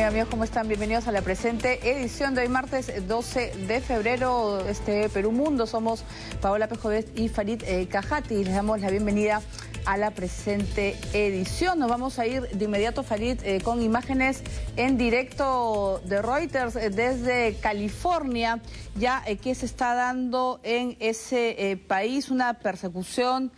amigos, ¿cómo están? Bienvenidos a la presente edición de hoy martes 12 de febrero, Perú Mundo. Somos Paola Pejovet y Farid Cajati. Les damos la bienvenida a la presente edición. Nos vamos a ir de inmediato, Farid, con imágenes en directo de Reuters desde California, ya que se está dando en ese país una persecución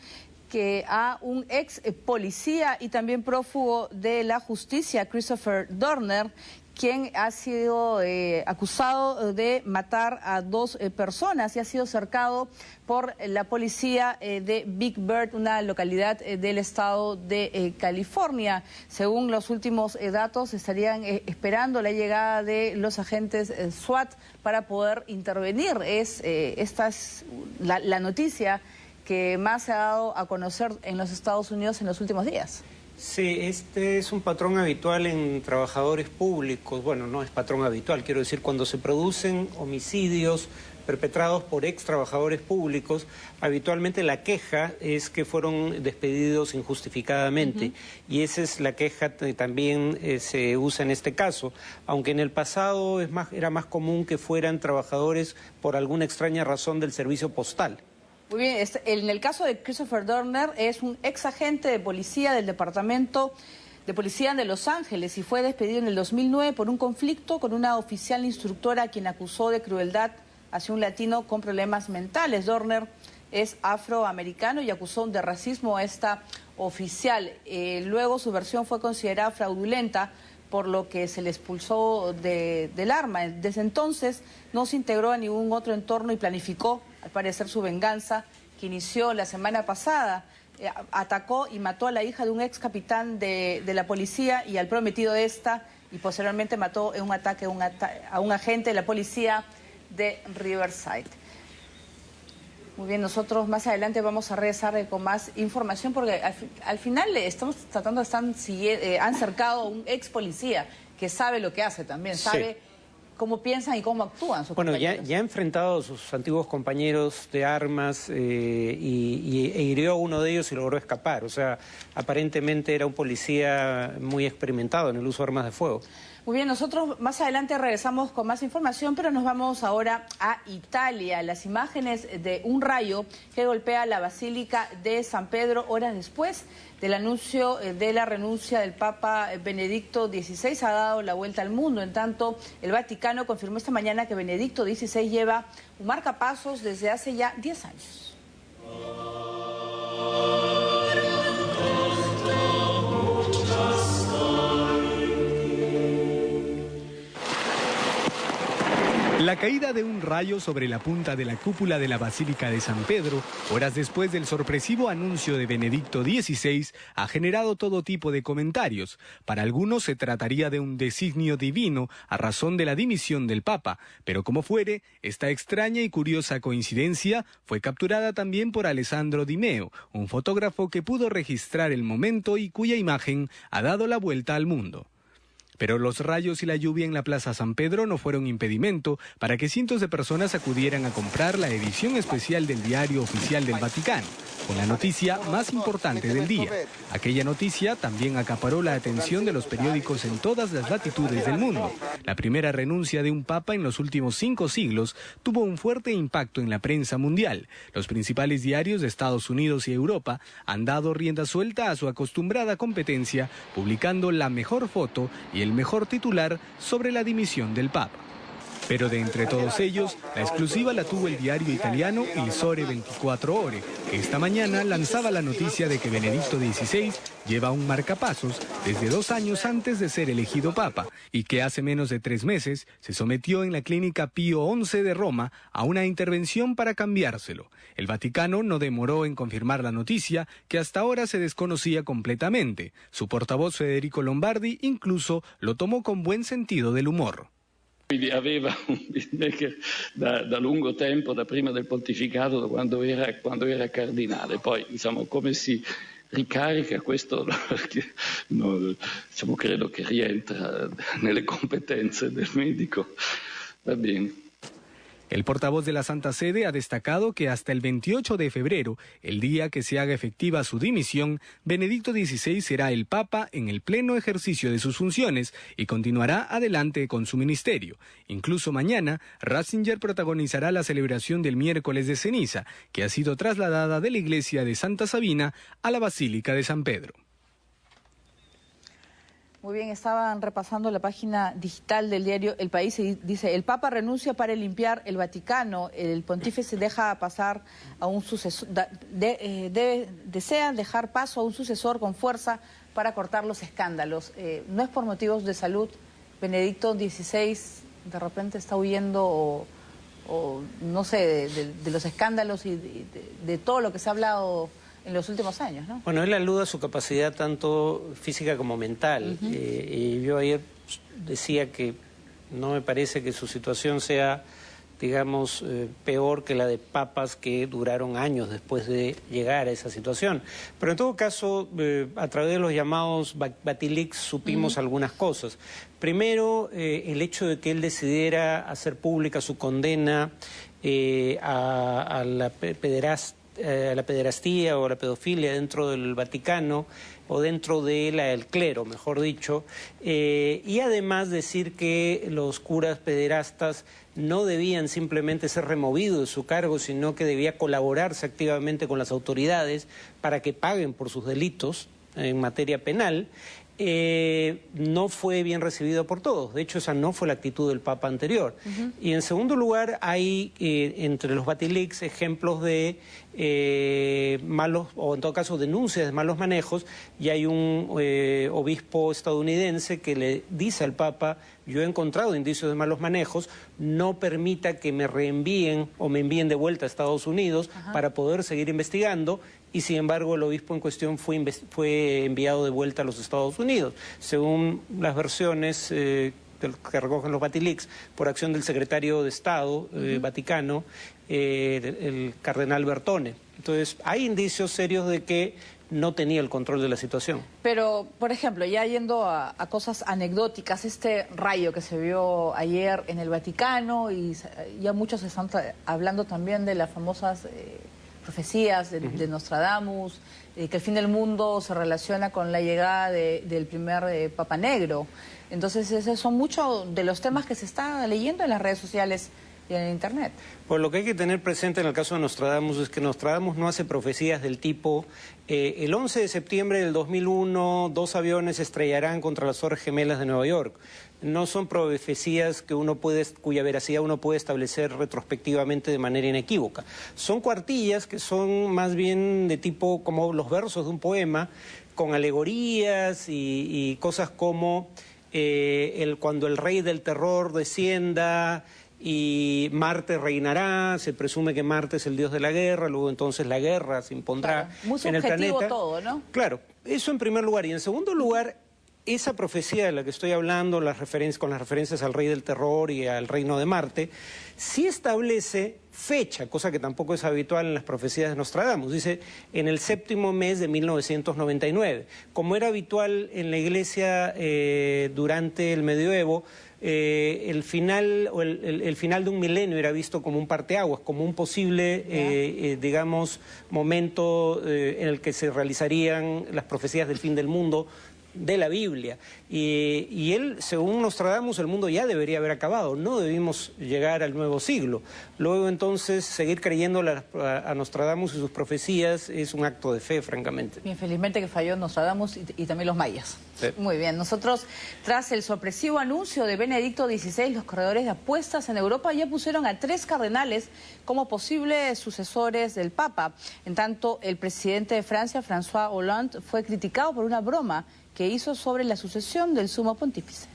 que a un ex policía y también prófugo de la justicia, Christopher Dorner, quien ha sido acusado de matar a dos personas y ha sido cercado por la policía de Big Bird, una localidad del estado de California. Según los últimos datos, estarían esperando la llegada de los agentes SWAT para poder intervenir. Esta es la noticia que más se ha dado a conocer en los Estados Unidos en los últimos días. Sí, este es un patrón habitual en trabajadores públicos. Bueno, no es patrón habitual, quiero decir, cuando se producen homicidios perpetrados por ex trabajadores públicos, habitualmente la queja es que fueron despedidos injustificadamente. Y esa es la queja que también se usa en este caso, aunque en el pasado era más común que fueran trabajadores por alguna extraña razón del servicio postal. Muy bien, en el caso de Christopher Dorner es un ex agente de policía del Departamento de Policía de Los Ángeles y fue despedido en el 2009 por un conflicto con una oficial instructora a quien acusó de crueldad hacia un latino con problemas mentales. Dorner es afroamericano y acusó de racismo a esta oficial. Luego su versión fue considerada fraudulenta, por lo que se le expulsó del arma. Desde entonces no se integró a ningún otro entorno y planificó, al parecer, su venganza, que inició la semana pasada. Atacó y mató a la hija de un ex capitán de la policía y al prometido de esta, y posteriormente mató en un ataque a un agente de la policía de Riverside. Muy bien, nosotros más adelante vamos a regresar con más información porque al final estamos tratando, han cercado a un ex policía que sabe lo que hace también, sabe cómo piensan y cómo actúan sus compañeros. Ya ha enfrentado a sus antiguos compañeros de armas e hirió a uno de ellos y logró escapar. O sea, aparentemente era un policía muy experimentado en el uso de armas de fuego. Muy bien, nosotros más adelante regresamos con más información, pero nos vamos ahora a Italia. Las imágenes de un rayo que golpea la Basílica de San Pedro horas después del anuncio de la renuncia del Papa Benedicto XVI ha dado la vuelta al mundo. En tanto, el Vaticano confirmó esta mañana que Benedicto XVI lleva un marcapasos desde hace ya 10 años. La caída de un rayo sobre la punta de la cúpula de la Basílica de San Pedro, horas después del sorpresivo anuncio de Benedicto XVI, ha generado todo tipo de comentarios. Para algunos se trataría de un designio divino a razón de la dimisión del Papa, pero como fuere, esta extraña y curiosa coincidencia fue capturada también por Alessandro Di Meo, un fotógrafo que pudo registrar el momento y cuya imagen ha dado la vuelta al mundo. Pero los rayos y la lluvia en la Plaza San Pedro no fueron impedimento para que cientos de personas acudieran a comprar la edición especial del Diario Oficial del Vaticano, con la noticia más importante del día. Aquella noticia también acaparó la atención de los periódicos en todas las latitudes del mundo. La primera renuncia de un papa en los últimos 5 siglos tuvo un fuerte impacto en la prensa mundial. Los principales diarios de Estados Unidos y Europa han dado rienda suelta a su acostumbrada competencia, publicando la mejor foto y el mejor titular sobre la dimisión del Papa. Pero de entre todos ellos, la exclusiva la tuvo el diario italiano Il Sole 24 Ore, que esta mañana lanzaba la noticia de que Benedicto XVI lleva un marcapasos desde 2 años antes de ser elegido Papa y que hace menos de 3 meses se sometió en la clínica Pío XI de Roma a una intervención para cambiárselo. El Vaticano no demoró en confirmar la noticia, que hasta ahora se desconocía completamente. Su portavoz Federico Lombardi incluso lo tomó con buen sentido del humor. Quindi aveva un beatmaker da lungo tempo, da prima del pontificato, da quando era cardinale. Poi, diciamo, come si ricarica questo, no, diciamo, credo che rientra nelle competenze del medico. Va bene. El portavoz de la Santa Sede ha destacado que hasta el 28 de febrero, el día que se haga efectiva su dimisión, Benedicto XVI será el Papa en el pleno ejercicio de sus funciones y continuará adelante con su ministerio. Incluso mañana, Ratzinger protagonizará la celebración del miércoles de ceniza, que ha sido trasladada de la iglesia de Santa Sabina a la Basílica de San Pedro. Muy bien, estaban repasando la página digital del diario El País y dice: el Papa renuncia para limpiar el Vaticano, el pontífice deja pasar a un sucesor, desea dejar paso a un sucesor con fuerza para cortar los escándalos. No es por motivos de salud. Benedicto XVI de repente está huyendo o no sé, de los escándalos y de todo lo que se ha hablado en los últimos años, ¿no? Bueno, él alude a su capacidad tanto física como mental. Y yo ayer decía que no me parece que su situación sea, digamos, peor que la de papas que duraron años después de llegar a esa situación. Pero en todo caso, a través de los llamados Batilix supimos algunas cosas. Primero, el hecho de que él decidiera hacer pública su condena a la pederastía o la pedofilia dentro del Vaticano o dentro del clero, mejor dicho, y además decir que los curas pederastas no debían simplemente ser removidos de su cargo, sino que debía colaborarse activamente con las autoridades para que paguen por sus delitos en materia penal. No fue bien recibido por todos. De hecho, esa no fue la actitud del Papa anterior. Y en segundo lugar, hay entre los Batilix ejemplos de malos, o en todo caso denuncias de malos manejos, y hay un obispo estadounidense que le dice al Papa: yo he encontrado indicios de malos manejos, no permita que me reenvíen o me envíen de vuelta a Estados Unidos para poder seguir investigando. Y sin embargo el obispo en cuestión fue enviado de vuelta a los Estados Unidos, según las versiones que recogen los Batilix, por acción del secretario de Estado Vaticano, el cardenal Bertone. Entonces hay indicios serios de que no tenía el control de la situación. Pero, por ejemplo, ya yendo a cosas anecdóticas, este rayo que se vio ayer en el Vaticano, y ya muchos están hablando también de las famosas profecías de Nostradamus, que el fin del mundo se relaciona con la llegada del primer Papa Negro. Entonces, esos son muchos de los temas que se está leyendo en las redes sociales y en el Internet. Pues lo que hay que tener presente en el caso de Nostradamus es que Nostradamus no hace profecías del tipo: el 11 de septiembre del 2001 2 aviones estrellarán contra las Torres Gemelas de Nueva York. No son profecías cuya veracidad uno puede establecer retrospectivamente de manera inequívoca. Son cuartillas que son más bien de tipo como los versos de un poema, con alegorías y cosas como cuando el rey del terror descienda y Marte reinará, se presume que Marte es el dios de la guerra, luego entonces la guerra se impondrá en el planeta. Todo, ¿no? Claro, eso en primer lugar. Y en segundo lugar, esa profecía de la que estoy hablando, con las referencias al rey del terror y al reino de Marte, sí establece fecha, cosa que tampoco es habitual en las profecías de Nostradamus. Dice, en el 7º mes de 1999. Como era habitual en la Iglesia durante el Medioevo, el final de un milenio era visto como un parteaguas, como un posible, digamos, momento en el que se realizarían las profecías del fin del mundo de la Biblia. Y él, según Nostradamus, el mundo ya debería haber acabado, no debimos llegar al nuevo siglo. Luego entonces seguir creyendo a Nostradamus y sus profecías es un acto de fe, francamente. Bien, felizmente que falló Nostradamus y también los mayas. Sí. Muy bien, nosotros, tras el sorpresivo anuncio de Benedicto XVI, los corredores de apuestas en Europa ya pusieron a 3 cardenales como posibles sucesores del Papa. En tanto, el presidente de Francia, François Hollande, fue criticado por una broma que hizo sobre la sucesión del sumo pontífice.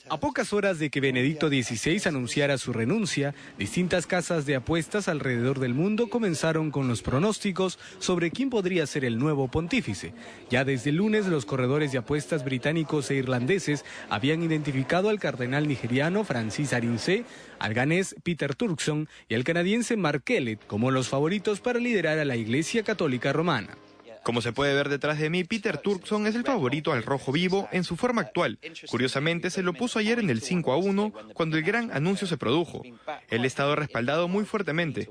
A pocas horas de que Benedicto XVI anunciara su renuncia, distintas casas de apuestas alrededor del mundo comenzaron con los pronósticos sobre quién podría ser el nuevo pontífice. Ya desde el lunes, los corredores de apuestas británicos e irlandeses habían identificado al cardenal nigeriano Francis Arinze, al ganés Peter Turkson y al canadiense Mark Kellett como los favoritos para liderar a la Iglesia Católica Romana. Como se puede ver detrás de mí, Peter Turkson es el favorito al rojo vivo en su forma actual. Curiosamente, se lo puso ayer en el 5-1 cuando el gran anuncio se produjo. Él ha estado respaldado muy fuertemente.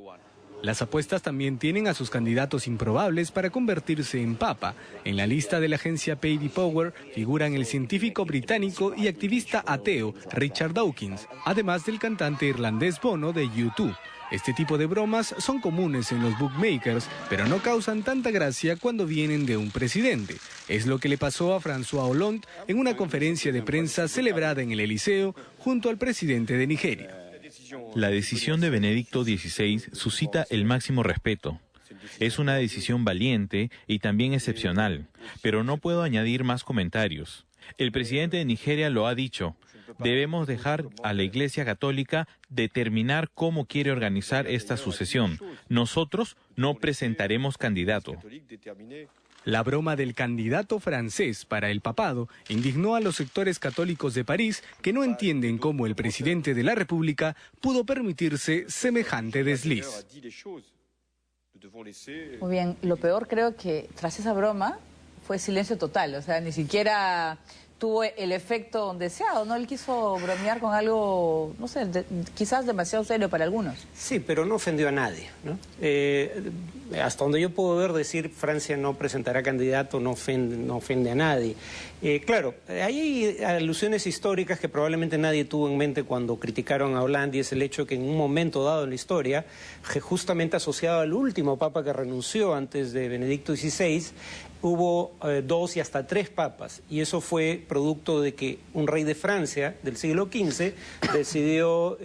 Las apuestas también tienen a sus candidatos improbables para convertirse en papa. En la lista de la agencia Paddy Power figuran el científico británico y activista ateo Richard Dawkins, además del cantante irlandés Bono de U2. Este tipo de bromas son comunes en los bookmakers, pero no causan tanta gracia cuando vienen de un presidente. Es lo que le pasó a François Hollande en una conferencia de prensa celebrada en el Eliseo junto al presidente de Nigeria. La decisión de Benedicto XVI suscita el máximo respeto. Es una decisión valiente y también excepcional, pero no puedo añadir más comentarios. El presidente de Nigeria lo ha dicho. Debemos dejar a la Iglesia Católica determinar cómo quiere organizar esta sucesión. Nosotros no presentaremos candidato. La broma del candidato francés para el papado indignó a los sectores católicos de París que no entienden cómo el presidente de la República pudo permitirse semejante desliz. Muy bien, lo peor creo que tras esa broma fue silencio total, o sea, ni siquiera tuvo el efecto deseado, ¿no? Él quiso bromear con algo, no sé, quizás demasiado serio para algunos. Sí, pero no ofendió a nadie, ¿no? Hasta donde yo puedo ver, decir Francia no presentará candidato no ofende a nadie. Claro, hay alusiones históricas que probablemente nadie tuvo en mente cuando criticaron a Hollande, y es el hecho que en un momento dado en la historia, justamente asociado al último papa que renunció antes de Benedicto XVI, hubo 2 y hasta 3 papas, y eso fue producto de que un rey de Francia del siglo XV decidió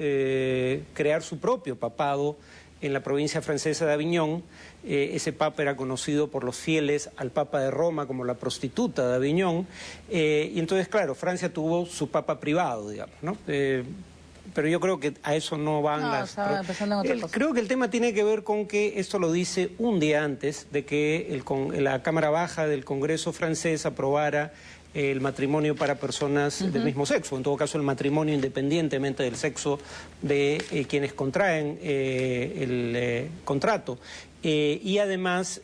crear su propio papado en la provincia francesa de Aviñón. Ese papa era conocido por los fieles al papa de Roma como la prostituta de Aviñón, y entonces, claro, Francia tuvo su papa privado, digamos, ¿no? Pero yo creo que a eso no van creo que el tema tiene que ver con que esto lo dice un día antes de que la Cámara Baja del Congreso francés aprobara el matrimonio para personas del mismo sexo, en todo caso el matrimonio independientemente del sexo de quienes contraen el contrato. Y además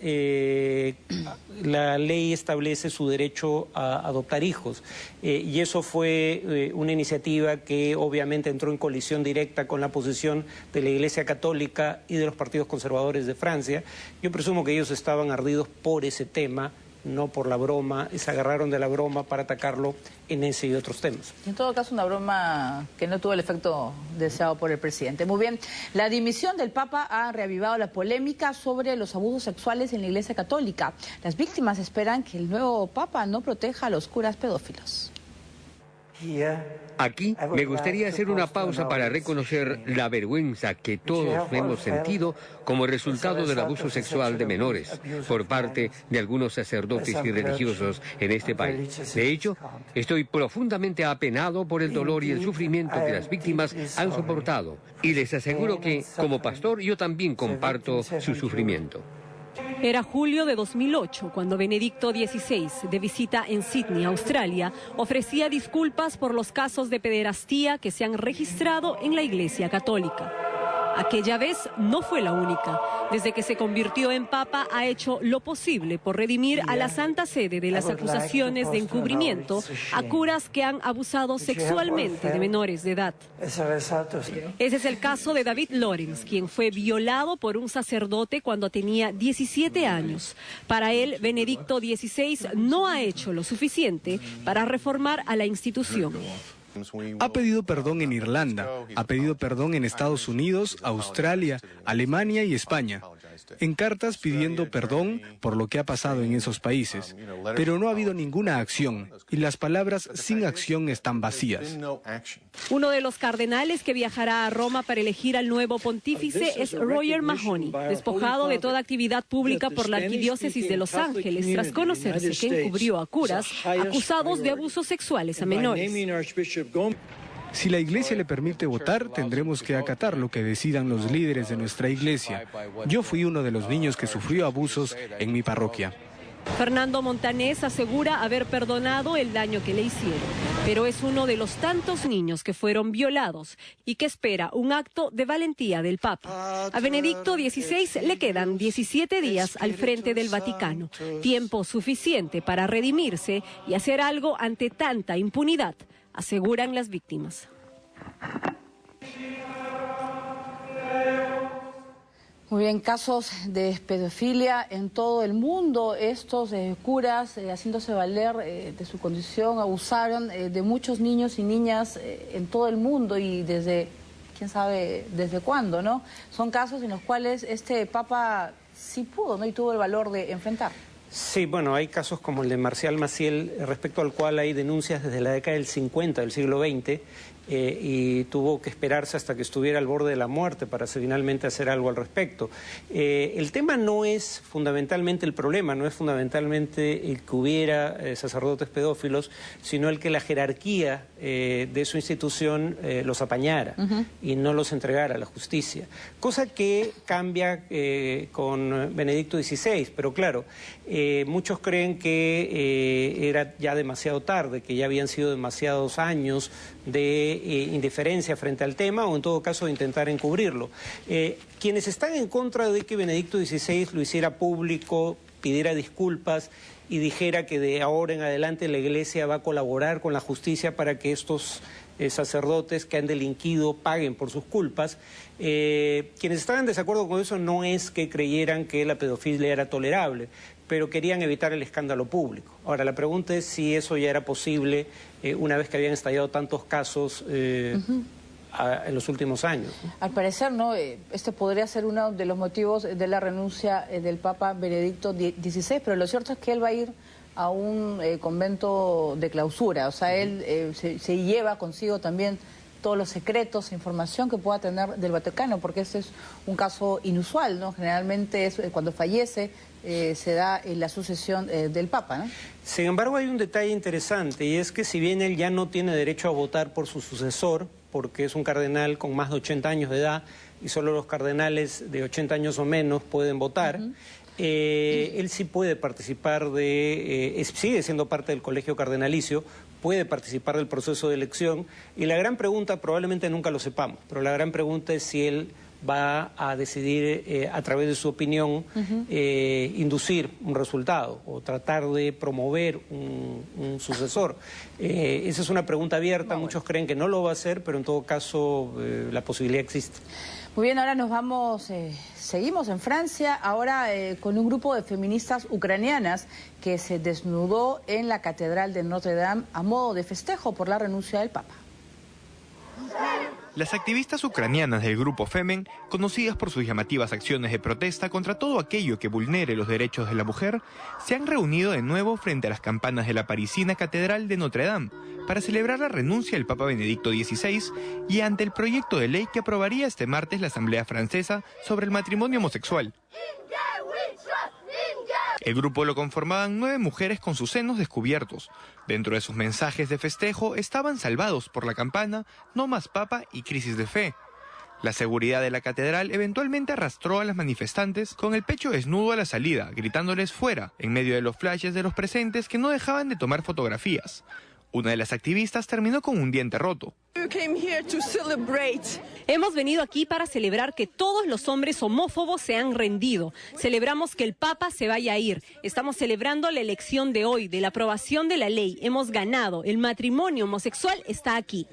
la ley establece su derecho a adoptar hijos, y eso fue una iniciativa que obviamente entró en colisión directa con la posición de la Iglesia Católica y de los partidos conservadores de Francia. Yo presumo que ellos estaban ardidos por ese tema, no por la broma, y se agarraron de la broma para atacarlo en ese y otros temas. En todo caso, una broma que no tuvo el efecto deseado por el presidente. Muy bien, la dimisión del Papa ha reavivado la polémica sobre los abusos sexuales en la Iglesia Católica. Las víctimas esperan que el nuevo Papa no proteja a los curas pedófilos. Aquí me gustaría hacer una pausa para reconocer la vergüenza que todos hemos sentido como resultado del abuso sexual de menores por parte de algunos sacerdotes y religiosos en este país. De hecho, estoy profundamente apenado por el dolor y el sufrimiento que las víctimas han soportado, y les aseguro que, como pastor, yo también comparto su sufrimiento. Era julio de 2008 cuando Benedicto XVI, de visita en Sydney, Australia, ofrecía disculpas por los casos de pederastía que se han registrado en la Iglesia Católica. Aquella vez no fue la única. Desde que se convirtió en papa ha hecho lo posible por redimir a la Santa Sede de las acusaciones de encubrimiento a curas que han abusado sexualmente de menores de edad. Ese es el caso de David Lawrence, quien fue violado por un sacerdote cuando tenía 17 años. Para él, Benedicto XVI no ha hecho lo suficiente para reformar a la institución. Ha pedido perdón en Irlanda, ha pedido perdón en Estados Unidos, Australia, Alemania y España, en cartas pidiendo perdón por lo que ha pasado en esos países. Pero no ha habido ninguna acción, y las palabras sin acción están vacías. Uno de los cardenales que viajará a Roma para elegir al nuevo pontífice es Roger Mahony, despojado de toda actividad pública por la Arquidiócesis de Los Ángeles tras conocerse que encubrió a curas acusados de abusos sexuales a menores. Si la Iglesia le permite votar, tendremos que acatar lo que decidan los líderes de nuestra Iglesia. Yo fui uno de los niños que sufrió abusos en mi parroquia. Fernando Montanés asegura haber perdonado el daño que le hicieron, pero es uno de los tantos niños que fueron violados y que espera un acto de valentía del Papa. A Benedicto XVI le quedan 17 días al frente del Vaticano, tiempo suficiente para redimirse y hacer algo ante tanta impunidad, aseguran las víctimas. Muy bien, casos de pedofilia en todo el mundo. Estos curas, haciéndose valer de su condición, abusaron de muchos niños y niñas en todo el mundo y desde, quién sabe desde cuándo, ¿no? Son casos en los cuales este Papa sí pudo, ¿no? Y tuvo el valor de enfrentar. Sí, bueno, hay casos como el de Marcial Maciel, respecto al cual hay denuncias desde la década del 50 del siglo XX, y tuvo que esperarse hasta que estuviera al borde de la muerte para finalmente hacer algo al respecto. El tema no es fundamentalmente el problema, no es fundamentalmente el que hubiera sacerdotes pedófilos, sino el que la jerarquía de su institución los apañara y no los entregara a la justicia. Cosa que cambia con Benedicto XVI, pero claro, muchos creen que era ya demasiado tarde, que ya habían sido demasiados años de indiferencia frente al tema o en todo caso de intentar encubrirlo. Quienes están en contra de que Benedicto XVI lo hiciera público, pidiera disculpas y dijera que de ahora en adelante la Iglesia va a colaborar con la justicia para que estos sacerdotes que han delinquido paguen por sus culpas. Quienes estaban en desacuerdo con eso no es que creyeran que la pedofilia era tolerable, pero querían evitar el escándalo público. Ahora, la pregunta es si eso ya era posible una vez que habían estallado tantos casos en los últimos años, ¿no? Al parecer, ¿no? Este podría ser uno de los motivos de la renuncia del Papa Benedicto XVI, pero lo cierto es que él va a ir a un convento de clausura, o sea, él se lleva consigo también todos los secretos e información que pueda tener del Vaticano, porque ese es un caso inusual, ¿no? Generalmente es cuando fallece se da la sucesión del Papa, ¿no? Sin embargo, hay un detalle interesante, y es que si bien él ya no tiene derecho a votar por su sucesor, porque es un cardenal con más de 80 años de edad, y solo los cardenales de 80 años o menos pueden votar, él sí puede participar sigue siendo parte del colegio cardenalicio, puede participar del proceso de elección, y la gran pregunta, probablemente nunca lo sepamos, pero la gran pregunta es si él va a decidir a través de su opinión inducir un resultado o tratar de promover un sucesor. Esa es una pregunta abierta, muchos creen que no lo va a hacer, pero en todo caso la posibilidad existe. Muy bien, ahora nos vamos, seguimos en Francia, ahora con un grupo de feministas ucranianas que se desnudó en la Catedral de Notre Dame a modo de festejo por la renuncia del Papa. Las activistas ucranianas del grupo Femen, conocidas por sus llamativas acciones de protesta contra todo aquello que vulnere los derechos de la mujer, se han reunido de nuevo frente a las campanas de la parisina Catedral de Notre Dame para celebrar la renuncia del Papa Benedicto XVI y ante el proyecto de ley que aprobaría este martes la Asamblea Francesa sobre el matrimonio homosexual. El grupo lo conformaban 9 mujeres con sus senos descubiertos. Dentro de sus mensajes de festejo estaban salvados por la campana, no más papa y crisis de fe. La seguridad de la catedral eventualmente arrastró a las manifestantes con el pecho desnudo a la salida, gritándoles fuera, en medio de los flashes de los presentes que no dejaban de tomar fotografías. Una de las activistas terminó con un diente roto. Hemos venido aquí para celebrar que todos los hombres homófobos se han rendido. Celebramos que el Papa se vaya a ir. Estamos celebrando la elección de hoy, de la aprobación de la ley. Hemos ganado. El matrimonio homosexual está aquí.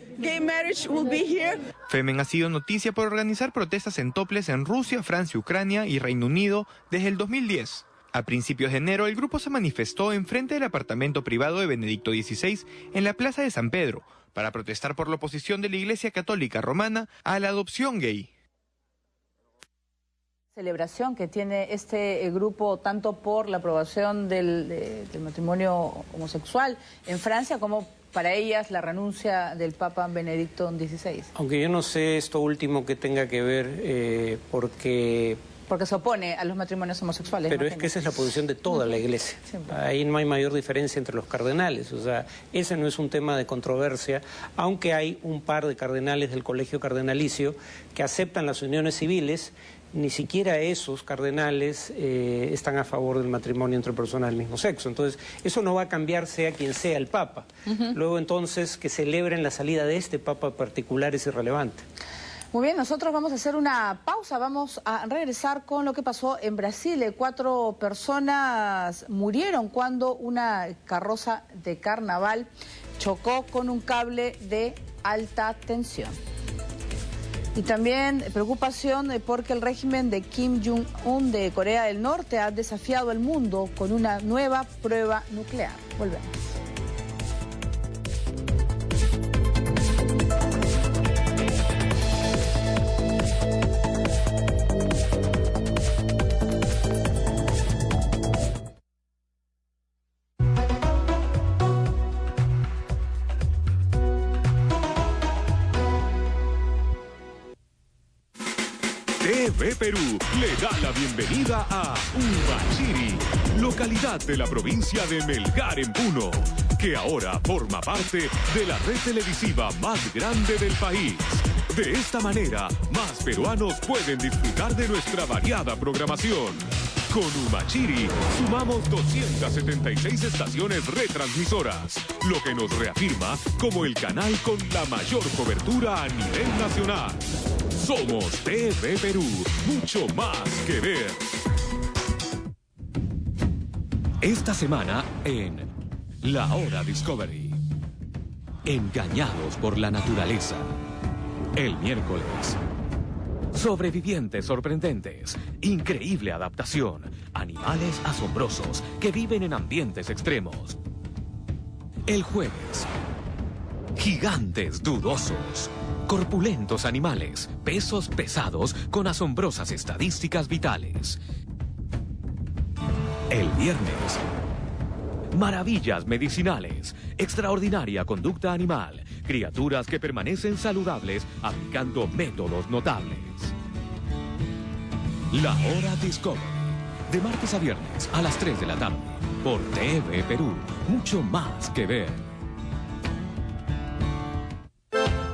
Femen ha sido noticia por organizar protestas en toples en Rusia, Francia, Ucrania y Reino Unido desde el 2010. A principios de enero, el grupo se manifestó enfrente del apartamento privado de Benedicto XVI en la Plaza de San Pedro para protestar por la oposición de la Iglesia Católica Romana a la adopción gay. Celebración que tiene este grupo tanto por la aprobación del matrimonio homosexual en Francia como para ellas la renuncia del Papa Benedicto XVI. Aunque yo no sé esto último que tenga que ver porque se opone a los matrimonios homosexuales. Pero es que esa es la posición de toda la Iglesia. Siempre. Ahí no hay mayor diferencia entre los cardenales. O sea, ese no es un tema de controversia, aunque hay un par de cardenales del colegio cardenalicio que aceptan las uniones civiles ni siquiera esos cardenales están a favor del matrimonio entre personas del mismo sexo. Entonces, eso no va a cambiar sea quien sea el Papa. Luego, entonces, que celebren la salida de este Papa particular es irrelevante. Muy bien, nosotros vamos a hacer una pausa, vamos a regresar con lo que pasó en Brasil. 4 personas murieron cuando una carroza de carnaval chocó con un cable de alta tensión. Y también preocupación porque el régimen de Kim Jong-un de Corea del Norte ha desafiado al mundo con una nueva prueba nuclear. Volvemos. TV Perú le da la bienvenida a Humachiri, localidad de la provincia de Melgar en Puno, que ahora forma parte de la red televisiva más grande del país. De esta manera, más peruanos pueden disfrutar de nuestra variada programación. Con Humachiri sumamos 276 estaciones retransmisoras, lo que nos reafirma como el canal con la mayor cobertura a nivel nacional. Somos TV Perú, mucho más que ver. Esta semana en La Hora Discovery. Engañados por la naturaleza. El miércoles. Sobrevivientes sorprendentes. Increíble adaptación. Animales asombrosos que viven en ambientes extremos. El jueves. Gigantes dudosos. Corpulentos animales, pesos pesados con asombrosas estadísticas vitales. El viernes, maravillas medicinales, extraordinaria conducta animal, criaturas que permanecen saludables aplicando métodos notables. La Hora Discovery, de martes a viernes a las 3 de la tarde, por TV Perú, mucho más que ver.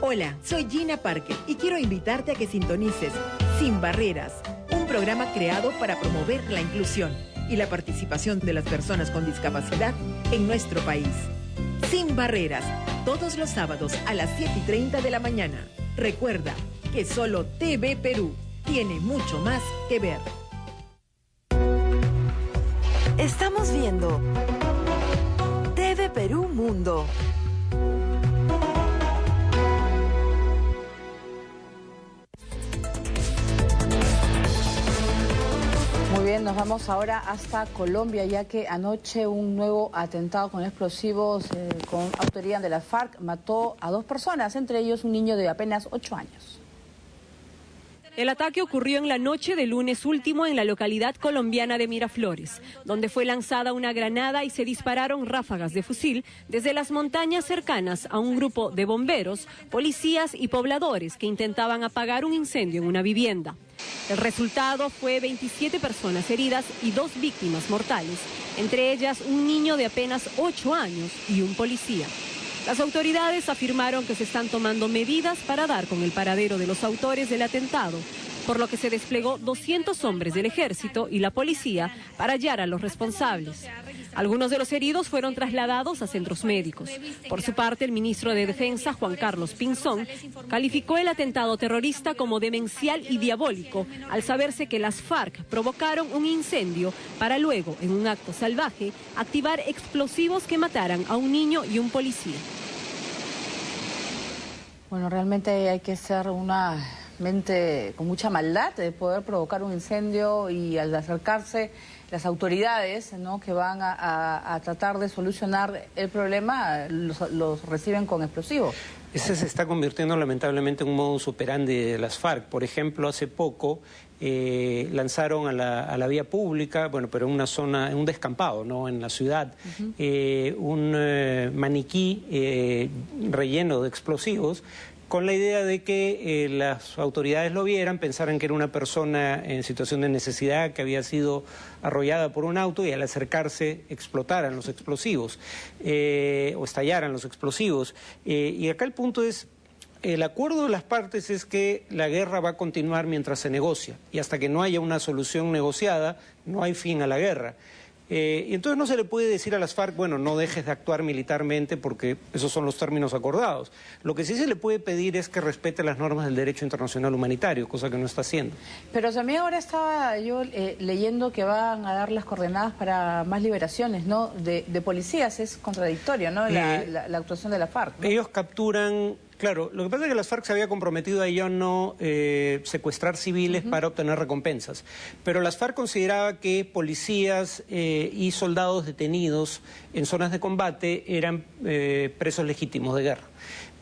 Hola, soy Gina Parker y quiero invitarte a que sintonices Sin Barreras, un programa creado para promover la inclusión y la participación de las personas con discapacidad en nuestro país. Sin Barreras, todos los sábados a las 7:30 de la mañana. Recuerda que solo TV Perú tiene mucho más que ver. Estamos viendo TV Perú Mundo. Muy bien, nos vamos ahora hasta Colombia, ya que anoche un nuevo atentado con explosivos con autoría de la FARC mató a 2 personas, entre ellos un niño de apenas 8 años. El ataque ocurrió en la noche del lunes último en la localidad colombiana de Miraflores, donde fue lanzada una granada y se dispararon ráfagas de fusil desde las montañas cercanas a un grupo de bomberos, policías y pobladores que intentaban apagar un incendio en una vivienda. El resultado fue 27 personas heridas y 2 víctimas mortales, entre ellas un niño de apenas 8 años y un policía. Las autoridades afirmaron que se están tomando medidas para dar con el paradero de los autores del atentado, por lo que se desplegó 200 hombres del ejército y la policía para hallar a los responsables. Algunos de los heridos fueron trasladados a centros médicos. Por su parte, el ministro de Defensa, Juan Carlos Pinzón, calificó el atentado terrorista como demencial y diabólico al saberse que las FARC provocaron un incendio para luego, en un acto salvaje, activar explosivos que mataran a un niño y un policía. Bueno, realmente hay que ser una mente con mucha maldad de poder provocar un incendio y al acercarse las autoridades, ¿no?, que van a tratar de solucionar el problema, los reciben con explosivos. Ese se está convirtiendo lamentablemente en un modus operandi de las FARC. Por ejemplo, hace poco lanzaron a la vía pública, bueno, pero en una zona, en un descampado, ¿no?, en la ciudad, un maniquí relleno de explosivos, con la idea de que las autoridades lo vieran, pensaran que era una persona en situación de necesidad que había sido arrollada por un auto y al acercarse explotaran los explosivos o estallaran los explosivos. Y acá el punto es, el acuerdo de las partes es que la guerra va a continuar mientras se negocia, y hasta que no haya una solución negociada, no hay fin a la guerra. Y entonces no se le puede decir a las FARC, bueno, no dejes de actuar militarmente porque esos son los términos acordados. Lo que sí se le puede pedir es que respete las normas del derecho internacional humanitario, cosa que no está haciendo. Pero también ahora estaba yo leyendo que van a dar las coordenadas para más liberaciones, ¿no? De policías. Es contradictorio, ¿no? La actuación de la FARC, ¿no? Ellos capturan... Claro, lo que pasa es que las FARC se había comprometido a ya no secuestrar civiles para obtener recompensas, pero las FARC consideraba que policías y soldados detenidos en zonas de combate eran presos legítimos de guerra.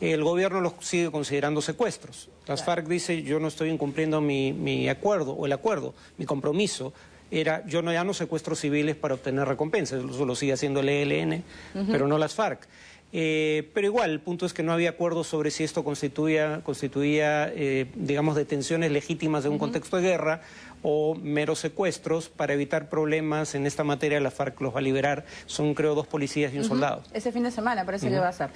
El gobierno los sigue considerando secuestros. Las FARC dice, yo no estoy incumpliendo mi acuerdo, o el acuerdo, mi compromiso. Era, yo ya no secuestro civiles para obtener recompensas, eso lo sigue haciendo el ELN, pero no las FARC. Pero igual, el punto es que no había acuerdo sobre si esto constituía digamos, detenciones legítimas de un contexto de guerra o meros secuestros. Para evitar problemas en esta materia, la FARC los va a liberar. Son, creo, 2 policías y un soldado. Ese fin de semana parece que va a ser.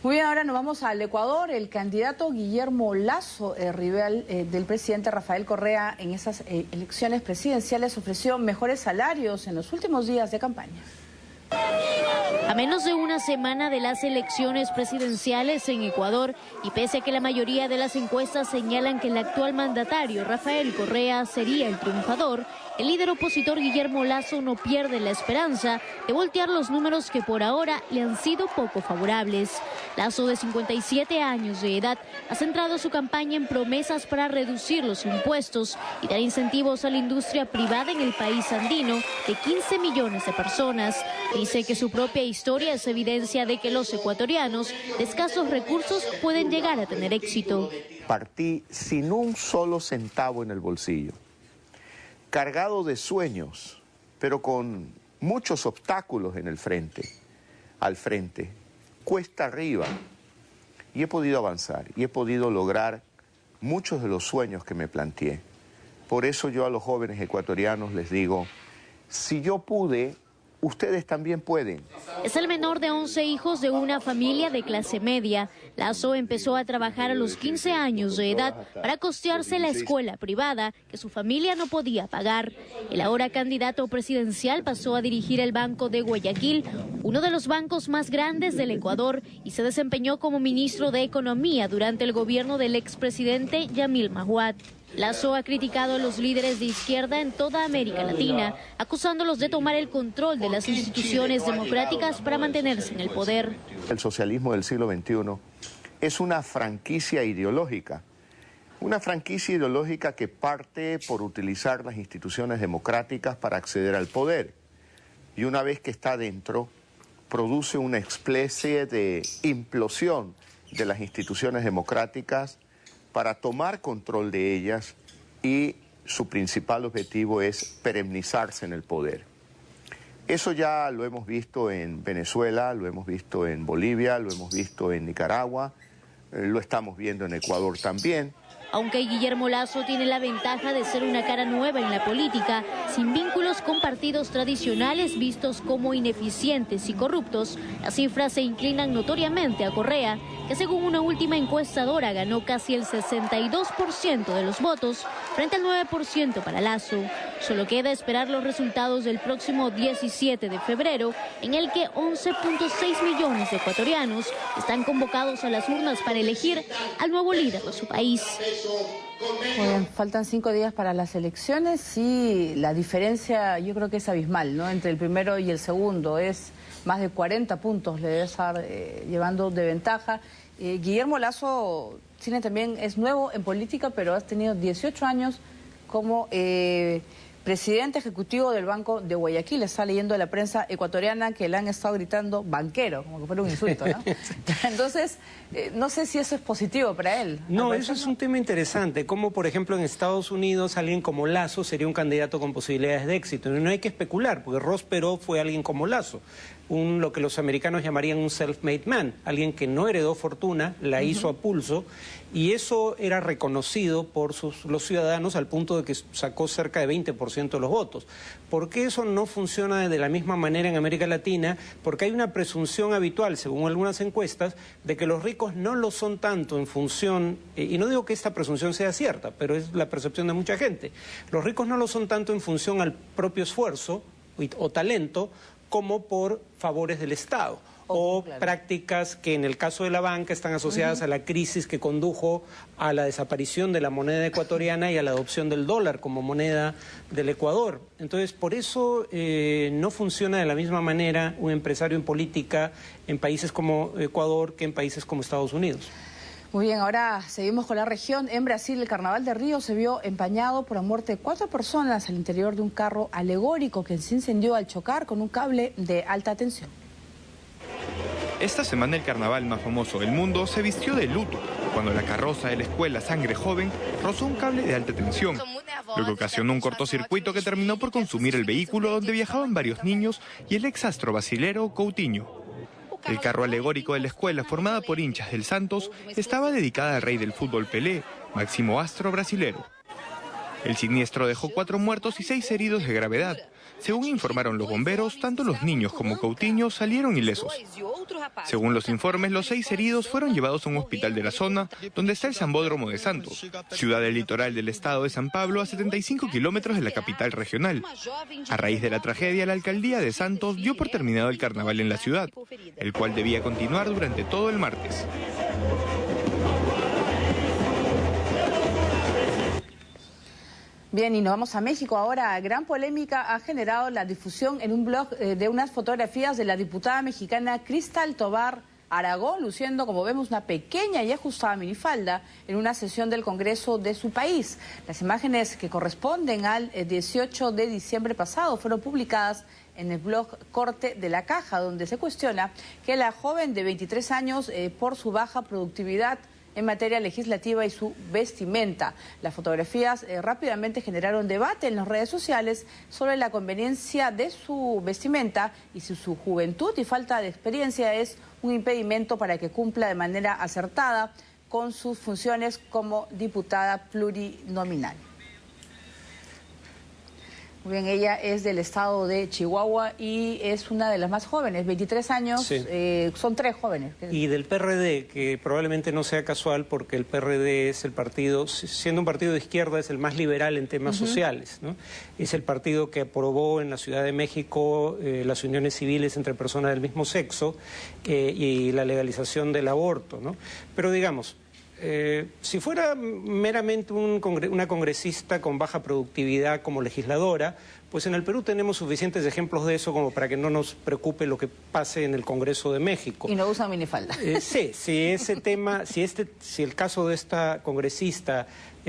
Muy bien, ahora nos vamos al Ecuador. El candidato Guillermo Lasso, rival del presidente Rafael Correa en esas elecciones presidenciales, ofreció mejores salarios en los últimos días de campaña. A menos de una semana de las elecciones presidenciales en Ecuador, y pese a que la mayoría de las encuestas señalan que el actual mandatario Rafael Correa sería el triunfador, el líder opositor Guillermo Lasso no pierde la esperanza de voltear los números que por ahora le han sido poco favorables. Lasso, de 57 años de edad, ha centrado su campaña en promesas para reducir los impuestos y dar incentivos a la industria privada en el país andino de 15 millones de personas. Dice que su propia historia es evidencia de que los ecuatorianos de escasos recursos pueden llegar a tener éxito. Partí sin un solo centavo en el bolsillo, cargado de sueños, pero con muchos obstáculos en el frente, al frente, cuesta arriba, y he podido avanzar y he podido lograr muchos de los sueños que me planteé. Por eso yo a los jóvenes ecuatorianos les digo, si yo pude, ustedes también pueden. Es el menor de 11 hijos de una familia de clase media. Lasso empezó a trabajar a los 15 años de edad para costearse la escuela privada que su familia no podía pagar. El ahora candidato presidencial pasó a dirigir el Banco de Guayaquil, uno de los bancos más grandes del Ecuador, y se desempeñó como ministro de Economía durante el gobierno del expresidente Yamil Mahuad. Lasso ha criticado a los líderes de izquierda en toda América Latina, acusándolos de tomar el control de las instituciones democráticas para mantenerse en el poder. El socialismo del siglo XXI es una franquicia ideológica que parte por utilizar las instituciones democráticas para acceder al poder. Y una vez que está dentro, produce una especie de implosión de las instituciones democráticas para tomar control de ellas, y su principal objetivo es perennizarse en el poder. Eso ya lo hemos visto en Venezuela, lo hemos visto en Bolivia, lo hemos visto en Nicaragua, lo estamos viendo en Ecuador también. Aunque Guillermo Lasso tiene la ventaja de ser una cara nueva en la política, sin vínculos con partidos tradicionales vistos como ineficientes y corruptos, las cifras se inclinan notoriamente a Correa, que según una última encuestadora ganó casi el 62% de los votos frente al 9% para Lasso. Solo queda esperar los resultados del próximo 17 de febrero, en el que 11.6 millones de ecuatorianos están convocados a las urnas para elegir al nuevo líder de su país. Faltan 5 días para las elecciones y la diferencia yo creo que es abismal, ¿no? Entre el primero y el segundo es más de 40 puntos le debe estar llevando de ventaja. Guillermo Lasso también es nuevo en política, pero ha tenido 18 años como presidente ejecutivo del Banco de Guayaquil. Está leyendo la prensa ecuatoriana que le han estado gritando banquero, como que fuera un insulto, ¿no? Entonces, no sé si eso es positivo para él. No, eso es un tema interesante. Como, por ejemplo, en Estados Unidos alguien como Lasso sería un candidato con posibilidades de éxito. No hay que especular, porque Ross Perot fue alguien como Lasso. lo que los americanos llamarían un self-made man, alguien que no heredó fortuna, la hizo a pulso, y eso era reconocido por los ciudadanos al punto de que sacó cerca de 20% de los votos. ¿Por qué eso no funciona de la misma manera en América Latina? Porque hay una presunción habitual, según algunas encuestas, de que los ricos no lo son tanto en función, y no digo que esta presunción sea cierta, pero es la percepción de mucha gente, los ricos no lo son tanto en función al propio esfuerzo o talento, como por favores del Estado o prácticas que en el caso de la banca están asociadas a la crisis que condujo a la desaparición de la moneda ecuatoriana y a la adopción del dólar como moneda del Ecuador. Entonces, por eso no funciona de la misma manera un empresario en política en países como Ecuador que en países como Estados Unidos. Muy bien, ahora seguimos con la región. En Brasil, el Carnaval de Río se vio empañado por la muerte de 4 personas al interior de un carro alegórico que se incendió al chocar con un cable de alta tensión. Esta semana el carnaval más famoso del mundo se vistió de luto cuando la carroza de la escuela Sangre Joven rozó un cable de alta tensión, lo que ocasionó un cortocircuito que terminó por consumir el vehículo donde viajaban varios niños y el exastro brasilero Coutinho. El carro alegórico de la escuela, formada por hinchas del Santos, estaba dedicada al rey del fútbol Pelé, máximo astro brasilero. El siniestro dejó 4 muertos y 6 heridos de gravedad. Según informaron los bomberos, tanto los niños como Coutinho salieron ilesos. Según los informes, los 6 heridos fueron llevados a un hospital de la zona, donde está el Sambódromo de Santos, ciudad del litoral del estado de San Pablo, a 75 kilómetros de la capital regional. A raíz de la tragedia, la alcaldía de Santos dio por terminado el carnaval en la ciudad, el cual debía continuar durante todo el martes. Bien, y nos vamos a México ahora. Gran polémica ha generado la difusión en un blog de unas fotografías de la diputada mexicana Cristal Tobar Aragón, luciendo, como vemos, una pequeña y ajustada minifalda en una sesión del Congreso de su país. Las imágenes que corresponden al 18 de diciembre pasado fueron publicadas en el blog Corte de la Caja, donde se cuestiona que la joven de 23 años, por su baja productividad en materia legislativa y su vestimenta. Las fotografías rápidamente generaron debate en las redes sociales sobre la conveniencia de su vestimenta y si su juventud y falta de experiencia es un impedimento para que cumpla de manera acertada con sus funciones como diputada plurinominal. Muy bien, ella es del estado de Chihuahua y es una de las más jóvenes, 23 años, sí. Son 3 jóvenes. Y del PRD, que probablemente no sea casual porque el PRD es el partido, siendo un partido de izquierda, es el más liberal en temas sociales, ¿no? Es el partido que aprobó en la Ciudad de México las uniones civiles entre personas del mismo sexo y la legalización del aborto, ¿no? Pero digamos, si fuera meramente una congresista con baja productividad como legisladora, pues en el Perú tenemos suficientes ejemplos de eso como para que no nos preocupe lo que pase en el Congreso de México. Y no usa minifalda. Sí, si ese tema, si el caso de esta congresista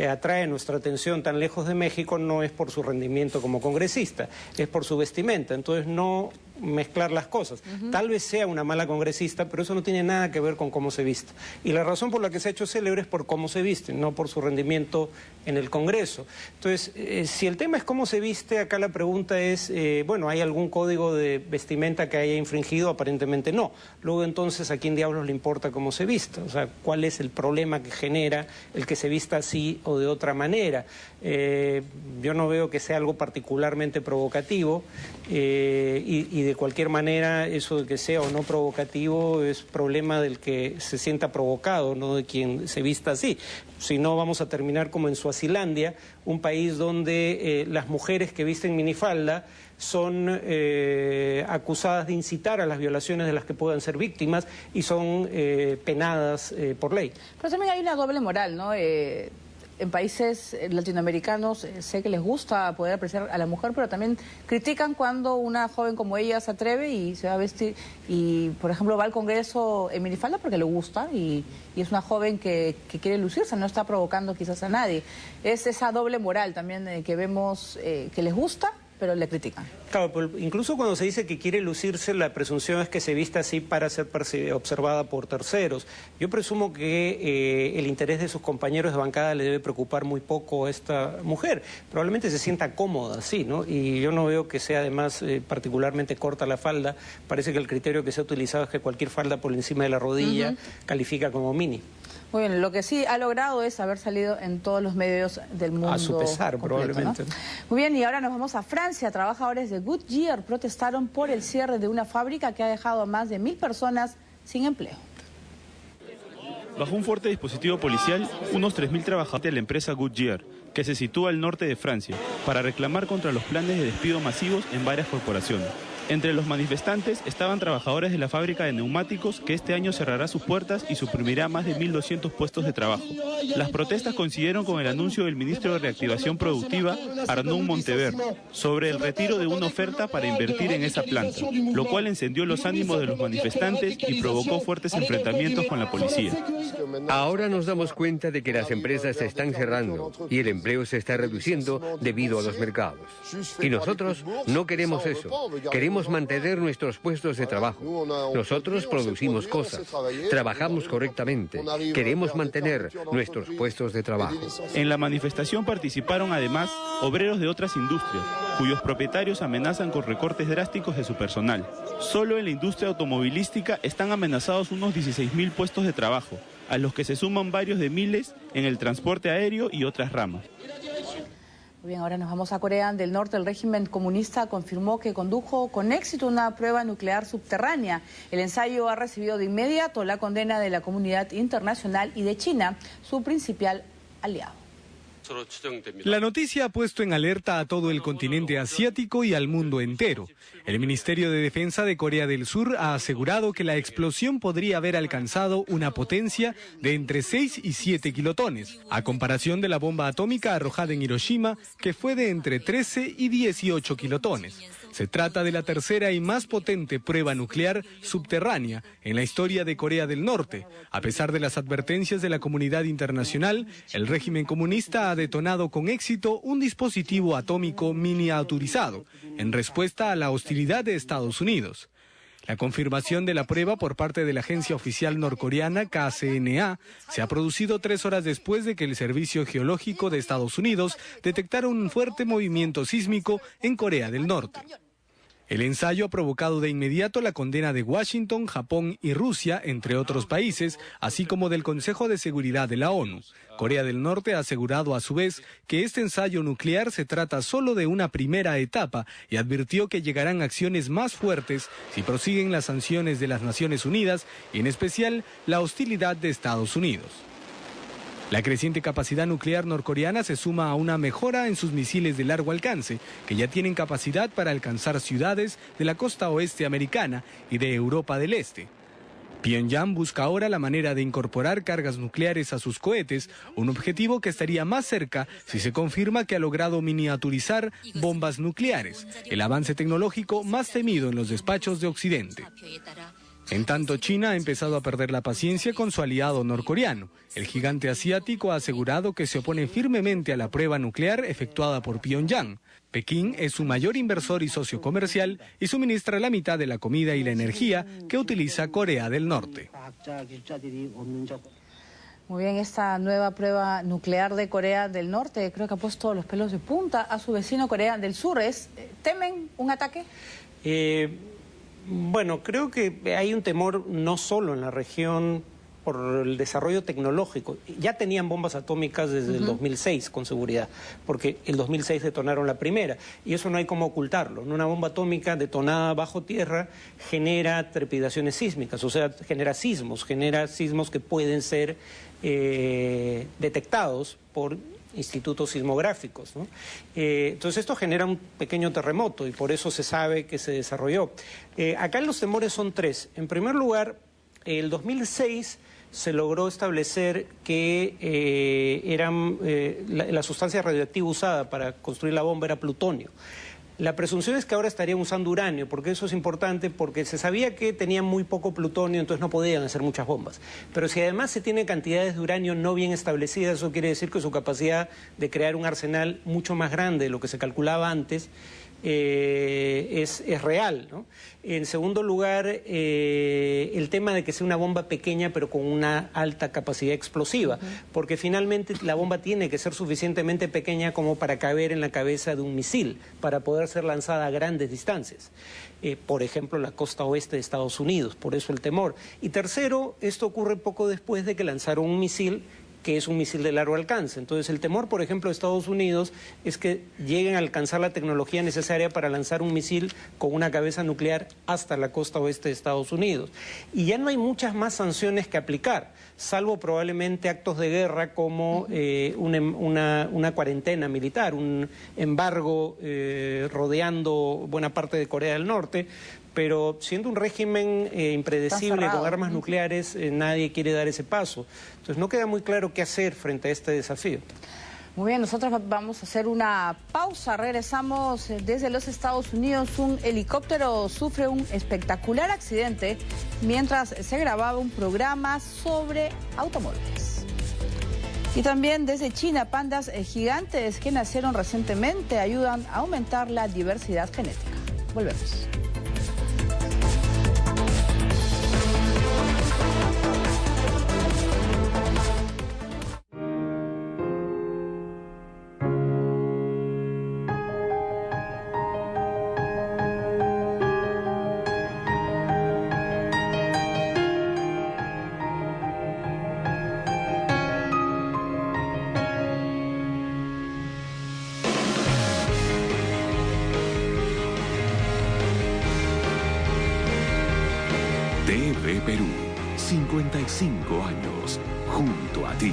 atrae nuestra atención tan lejos de México, no es por su rendimiento como congresista, es por su vestimenta. Entonces no mezclar las cosas. Tal vez sea una mala congresista, pero eso no tiene nada que ver con cómo se viste. Y la razón por la que se ha hecho célebre es por cómo se viste, no por su rendimiento en el Congreso. Entonces, si el tema es cómo se viste, acá la pregunta es, bueno, ¿hay algún código de vestimenta que haya infringido? Aparentemente no. Luego entonces, ¿a quién diablos le importa cómo se vista? O sea, ¿cuál es el problema que genera el que se vista así o de otra manera? Yo no veo que sea algo particularmente provocativo y de cualquier manera eso de que sea o no provocativo es problema del que se sienta provocado, no de quien se vista así. Si no, vamos a terminar como en Suazilandia, un país donde las mujeres que visten minifalda son acusadas de incitar a las violaciones de las que puedan ser víctimas y son penadas por ley. Pero también hay una doble moral, ¿no? En países latinoamericanos sé que les gusta poder apreciar a la mujer, pero también critican cuando una joven como ella se atreve y se va a vestir y, por ejemplo, va al Congreso en minifalda porque le gusta y es una joven que quiere lucirse, no está provocando quizás a nadie. Es esa doble moral también que vemos que les gusta pero le critican. Claro, incluso cuando se dice que quiere lucirse, la presunción es que se vista así para ser observada por terceros. Yo presumo que el interés de sus compañeros de bancada le debe preocupar muy poco a esta mujer. Probablemente se sienta cómoda, sí, ¿no? Y yo no veo que sea además particularmente corta la falda. Parece que el criterio que se ha utilizado es que cualquier falda por encima de la rodilla califica como mini. Muy bien, lo que sí ha logrado es haber salido en todos los medios del mundo. A su pesar, completo, probablemente. ¿no? Muy bien, y ahora nos vamos a Francia. Trabajadores de Goodyear protestaron por el cierre de una fábrica que ha dejado a más de 1000 personas sin empleo. Bajo un fuerte dispositivo policial, unos 3000 trabajadores de la empresa Goodyear, que se sitúa al norte de Francia, para reclamar contra los planes de despido masivos en varias corporaciones. Entre los manifestantes estaban trabajadores de la fábrica de neumáticos que este año cerrará sus puertas y suprimirá más de 1.200 puestos de trabajo. Las protestas coincidieron con el anuncio del ministro de Reactivación Productiva, Arnaud Montevert, sobre el retiro de una oferta para invertir en esa planta, lo cual encendió los ánimos de los manifestantes y provocó fuertes enfrentamientos con la policía. Ahora nos damos cuenta de que las empresas se están cerrando y el empleo se está reduciendo debido a los mercados. Y nosotros no queremos eso. Queremos mantener nuestros puestos de trabajo. Nosotros producimos cosas, trabajamos correctamente. Queremos mantener nuestros puestos de trabajo. En la manifestación participaron además obreros de otras industrias, cuyos propietarios amenazan con recortes drásticos de su personal. Solo en la industria automovilística están amenazados unos 16.000 puestos de trabajo, a los que se suman varios de miles en el transporte aéreo y otras ramas. Muy bien, ahora nos vamos a Corea del Norte. El régimen comunista confirmó que condujo con éxito una prueba nuclear subterránea. El ensayo ha recibido de inmediato la condena de la comunidad internacional y de China, su principal aliado. La noticia ha puesto en alerta a todo el continente asiático y al mundo entero. El Ministerio de Defensa de Corea del Sur ha asegurado que la explosión podría haber alcanzado una potencia de entre 6 y 7 kilotones, a comparación de la bomba atómica arrojada en Hiroshima, que fue de entre 13 y 18 kilotones. Se trata de la tercera y más potente prueba nuclear subterránea en la historia de Corea del Norte. A pesar de las advertencias de la comunidad internacional, el régimen comunista ha detonado con éxito un dispositivo atómico miniaturizado en respuesta a la hostilidad de Estados Unidos. La confirmación de la prueba por parte de la agencia oficial norcoreana KCNA se ha producido 3 horas después de que el Servicio Geológico de Estados Unidos detectara un fuerte movimiento sísmico en Corea del Norte. El ensayo ha provocado de inmediato la condena de Washington, Japón y Rusia, entre otros países, así como del Consejo de Seguridad de la ONU. Corea del Norte ha asegurado a su vez que este ensayo nuclear se trata solo de una primera etapa y advirtió que llegarán acciones más fuertes si prosiguen las sanciones de las Naciones Unidas y en especial la hostilidad de Estados Unidos. La creciente capacidad nuclear norcoreana se suma a una mejora en sus misiles de largo alcance, que ya tienen capacidad para alcanzar ciudades de la costa oeste americana y de Europa del Este. Pyongyang busca ahora la manera de incorporar cargas nucleares a sus cohetes, un objetivo que estaría más cerca si se confirma que ha logrado miniaturizar bombas nucleares, el avance tecnológico más temido en los despachos de Occidente. En tanto, China ha empezado a perder la paciencia con su aliado norcoreano. El gigante asiático ha asegurado que se opone firmemente a la prueba nuclear efectuada por Pyongyang. Pekín es su mayor inversor y socio comercial y suministra la mitad de la comida y la energía que utiliza Corea del Norte. Muy bien, esta nueva prueba nuclear de Corea del Norte creo que ha puesto los pelos de punta a su vecino Corea del Sur. ¿Temen un ataque? Bueno, creo que hay un temor no solo en la región por el desarrollo tecnológico. Ya tenían bombas atómicas desde el 2006, con seguridad, porque el 2006 detonaron la primera, y eso no hay cómo ocultarlo. Una bomba atómica detonada bajo tierra genera trepidaciones sísmicas, o sea, genera sismos que pueden ser detectados por institutos sismográficos, ¿no? Entonces esto genera un pequeño terremoto y por eso se sabe que se desarrolló. Acá los temores son 3. En primer lugar, el 2006 se logró establecer que la sustancia radioactiva usada para construir la bomba era plutonio. La presunción es que ahora estarían usando uranio, porque eso es importante, porque se sabía que tenían muy poco plutonio, entonces no podían hacer muchas bombas. Pero si además se tienen cantidades de uranio no bien establecidas, eso quiere decir que su capacidad de crear un arsenal mucho más grande de lo que se calculaba antes es real, ¿no? En segundo lugar, el tema de que sea una bomba pequeña pero con una alta capacidad explosiva, porque finalmente la bomba tiene que ser suficientemente pequeña como para caber en la cabeza de un misil, para poder ser lanzada a grandes distancias. Por ejemplo, la costa oeste de Estados Unidos, por eso el temor. Y tercero, esto ocurre poco después de que lanzaron un misil que es un misil de largo alcance. Entonces el temor, por ejemplo, de Estados Unidos es que lleguen a alcanzar la tecnología necesaria para lanzar un misil con una cabeza nuclear hasta la costa oeste de Estados Unidos. Y ya no hay muchas más sanciones que aplicar, salvo probablemente actos de guerra como una cuarentena militar, un embargo rodeando buena parte de Corea del Norte. Pero siendo un régimen impredecible con armas nucleares, nadie quiere dar ese paso. Entonces no queda muy claro qué hacer frente a este desafío. Muy bien, nosotros vamos a hacer una pausa. Regresamos desde los Estados Unidos. Un helicóptero sufre un espectacular accidente mientras se grababa un programa sobre automóviles. Y también desde China, pandas gigantes que nacieron recientemente ayudan a aumentar la diversidad genética. Volvemos. TV Perú, 55 años, junto a ti.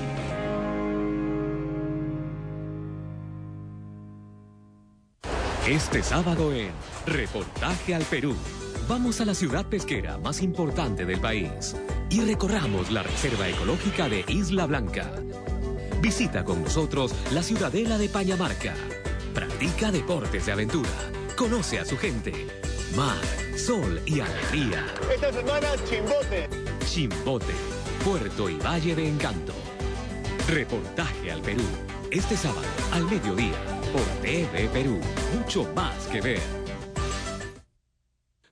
Este sábado en Reportaje al Perú, vamos a la ciudad pesquera más importante del país y recorramos la reserva ecológica de Isla Blanca. Visita con nosotros la ciudadela de Pañamarca. Practica deportes de aventura. Conoce a su gente. Mar, sol y alegría. Esta semana, Chimbote. Chimbote, puerto y valle de encanto. Reportaje al Perú. Este sábado, al mediodía, por TV Perú. Mucho más que ver.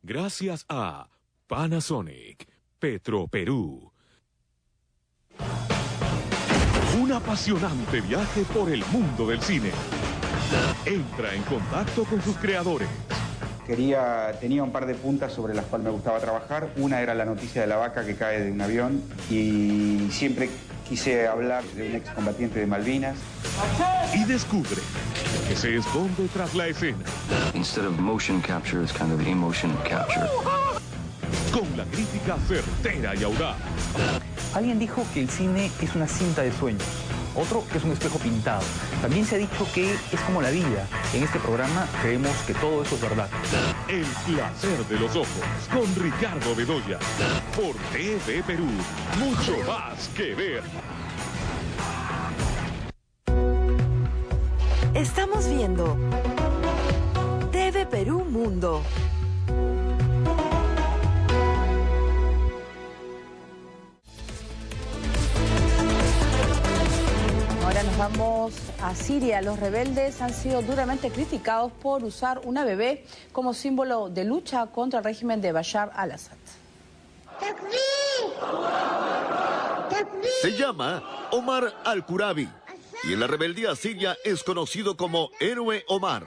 Gracias a Panasonic, Petro Perú. Un apasionante viaje por el mundo del cine. Entra en contacto con sus creadores. Tenía un par de puntas sobre las cuales me gustaba trabajar. Una era la noticia de la vaca que cae de un avión y siempre quise hablar de un excombatiente de Malvinas. Y descubre lo que se esconde tras la escena. Instead of motion capture, it's kind of emotion capture. Con la crítica certera y audaz. Alguien dijo que el cine es una cinta de sueños. Otro que es un espejo pintado. También se ha dicho que es como la vida. En este programa creemos que todo eso es verdad. El placer de los ojos con Ricardo Bedoya. Por TV Perú. Mucho más que ver. Estamos viendo TV Perú Mundo. Ahora nos vamos a Siria. Los rebeldes han sido duramente criticados por usar una bebé como símbolo de lucha contra el régimen de Bashar al-Assad. Se llama Omar al-Qurabi y en la rebeldía siria es conocido como Héroe Omar.